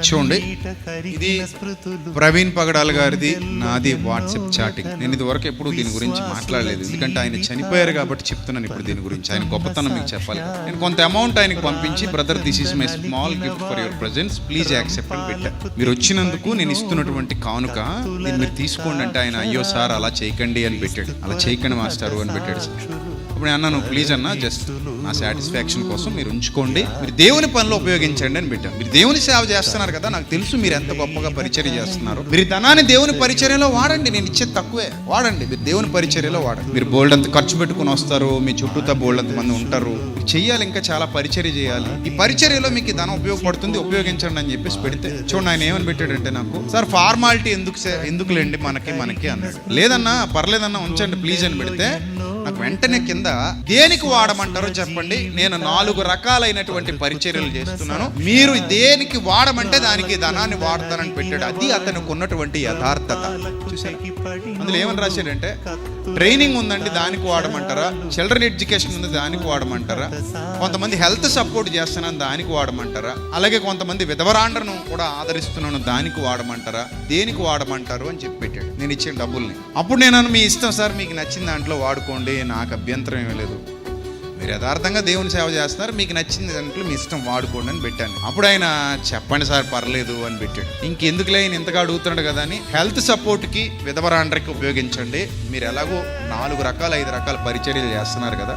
చూడండి, ఇది ప్రవీణ్ పగడాల గారిది, నాది వాట్సాప్ చాటింగ్. నేను ఇది వరకు ఎప్పుడు దీని గురించి మాట్లాడలేదు, ఎందుకంటే ఆయన చనిపోయారు కాబట్టి చెప్తున్నాను ఇప్పుడు దీని గురించి. ఆయన గొప్పతనం మీకు చెప్పాలి. నేను కొంత అమౌంట్ ఆయనకు పంపించి, brother this is my small gift for your presence, please accept అని పెట్టా. మీరు వచ్చినందుకు నేను ఇస్తున్నటువంటి కానుక, దీన్ని మీరు తీసుకోండి అంటే ఆయన అయ్యో సార్ అలా చేయకండి అని పెట్టాడు. అలా చేయకండి మాస్టారు అని పెట్టాడు. అప్పుడు నేను అన్నాను, ప్లీజ్ అన్న జస్ట్ నా సాటిస్ఫాక్షన్ కోసం మీరు ఉంచుకోండి, మీరు దేవుని పనిలో ఉపయోగించండి అని పెట్టాను. మీరు దేవుని సేవ చేస్తున్నారు కదా, నాకు తెలుసు మీరు ఎంత గొప్పగా పరిచర్య చేస్తున్నారు. మీరు ధనాన్ని దేవుని పరిచర్యలో వాడండి, నేను ఇచ్చేది తక్కువే, వాడండి. మీరు దేవుని పరిచర్యలో వాడండి. మీరు బోల్డ్ అంత ఖర్చు పెట్టుకుని వస్తారు, మీ చుట్టూతో బోల్డ్ అంత మంది ఉంటారు, చెయ్యాలి, ఇంకా చాలా పరిచర్య చేయాలి. ఈ పరిచర్యలో మీకు ధనం ఉపయోగపడుతుంది, ఉపయోగించండి అని చెప్పేసి పెడితే, చూడండి ఆయన ఏమని పెట్టాడంటే, నాకు సార్ ఫార్మాలిటీ ఎందుకులేండి మనకి అన్నాడు. లేదన్నా పర్లేదన్నా ఉంచండి ప్లీజ్ అని పెడితే, నాకు వెంటనే కింద దేనికి వాడమంటారో చెప్పండి, నేను 4 రకాలైనటువంటి పరిచర్యలు చేస్తున్నాను, మీరు దేనికి వాడమంటే దానికి ధనాన్ని వాడతానని పెట్టాడు. అది అతనికి ఉన్నటువంటి యథార్థత. చూసారా, అందులో ఏమని రాశాడంటే, ట్రైనింగ్ ఉందండి దానికి వాడమంటారా, చిల్డ్రన్ ఎడ్యుకేషన్ ఉంది దానికి వాడమంటారా, కొంతమంది హెల్త్ సపోర్ట్ చేస్తున్నాను దానికి వాడమంటారా, అలాగే కొంతమంది విధవరాండ్రను కూడా ఆదరిస్తున్నాను దానికి వాడమంటారా, దేనికి వాడమంటారు అని చెప్పి పెట్టాడు. నేను ఇచ్చిన డబ్బుల్ని. అప్పుడు నేను మీ ఇష్టం సార్, మీకు నచ్చిన దాంట్లో వాడుకోండి, నాకు అభ్యంతరం ఏమీ లేదు, మీరు యథార్థంగా దేవుని సేవ చేస్తున్నారు, మీకు నచ్చిన దాంట్లో మీ ఇష్టం వాడుకోండి అని పెట్టాను. అప్పుడు ఆయన చెప్పండి సార్ పర్లేదు అని పెట్టాడు. ఇంకెందుకులే ఆయన ఇంతగా అడుగుతున్నాడు కదా అని, హెల్త్ సపోర్ట్కి విధవరాండ్రకి ఉపయోగించండి, మీరు ఎలాగో 4 రకాల 5 రకాల పరిచర్యలు చేస్తున్నారు కదా,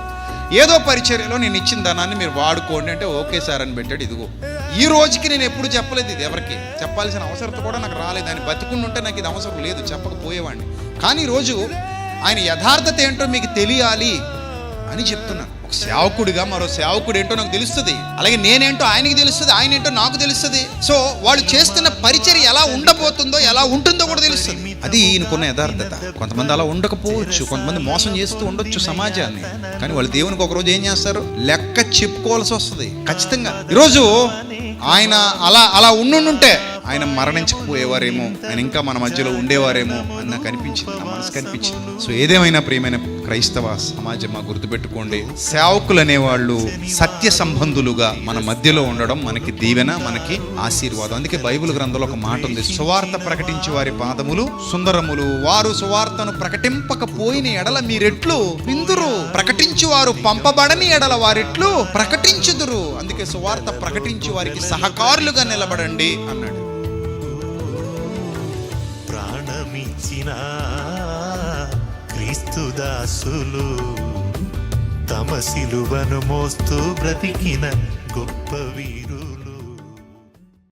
ఏదో పరిచర్యలో నేను ఇచ్చిన ధనాన్ని మీరు వాడుకోండి అంటే ఓకే సార్ అని పెట్టాడు. ఇదిగో ఈ రోజుకి నేను ఎప్పుడు చెప్పలేదు, ఇది ఎవరికి చెప్పాల్సిన అవసరం కూడా నాకు రాలేదు. ఆయన బతికుంటుంటే నాకు ఇది అవసరం లేదు, చెప్పకపోయేవాడిని. కానీ ఈరోజు ఆయన యథార్థత ఏంటో మీకు తెలియాలి అని చెప్తున్నాను. ఒక సేవకుడిగా మరో సేవకుడు ఏంటో నాకు తెలుస్తుంది, అలాగే నేనేంటో ఆయనకి తెలుస్తుంది, ఆయన ఏంటో నాకు తెలుస్తుంది. సో వాళ్ళు చేస్తున్న పరిచర్య ఎలా ఉండబోతుందో, ఎలా ఉంటుందో కూడా తెలుస్తుంది. అది ఈయనకున్న యథార్థత. కొంతమంది అలా ఉండకపోవచ్చు, కొంతమంది మోసం చేస్తూ ఉండొచ్చు సమాజాన్ని, కానీ వాళ్ళు దేవునికి ఒకరోజు ఏం చేస్తారు, లెక్క చెప్పుకోవాల్సి వస్తుంది ఖచ్చితంగా. ఈరోజు ఆయన అలా ఉండుంటే ఆయన మరణించకపోయేవారేమో, ఆయన ఇంకా మన మధ్యలో ఉండేవారేమో అని నాకు అనిపించింది, నా మనసు కనిపించింది. సో ఏదేమైనా ప్రియమైన క్రైస్తవ సమాజమా, గుర్తుపెట్టుకోండి, సేవకులు అనేవాళ్ళు సత్య సంబంధులుగా మన మధ్యలో ఉండడం మనకి దీవెన, మనకి ఆశీర్వాదం. అందుకే బైబిల్ గ్రంథంలో ఒక మాట ఉంది, సువార్త ప్రకటించి వారి పాదములు సుందరములు, వారు సువార్తను ప్రకటింపకపోయిన ఎడల మీరెట్లు విందురు, ప్రకటించి వారు పంపబడని ఎడల వారెట్లు ప్రకటించుదురు. అందుకే సువార్త ప్రకటించి వారికి సహకారులుగా నిలబడండి అన్నాడు. ప్రాణమిచ్చిన క్రీస్తు దాసులు తమ సిలువను మోస్తూ బ్రతికిన గొప్ప వీరు.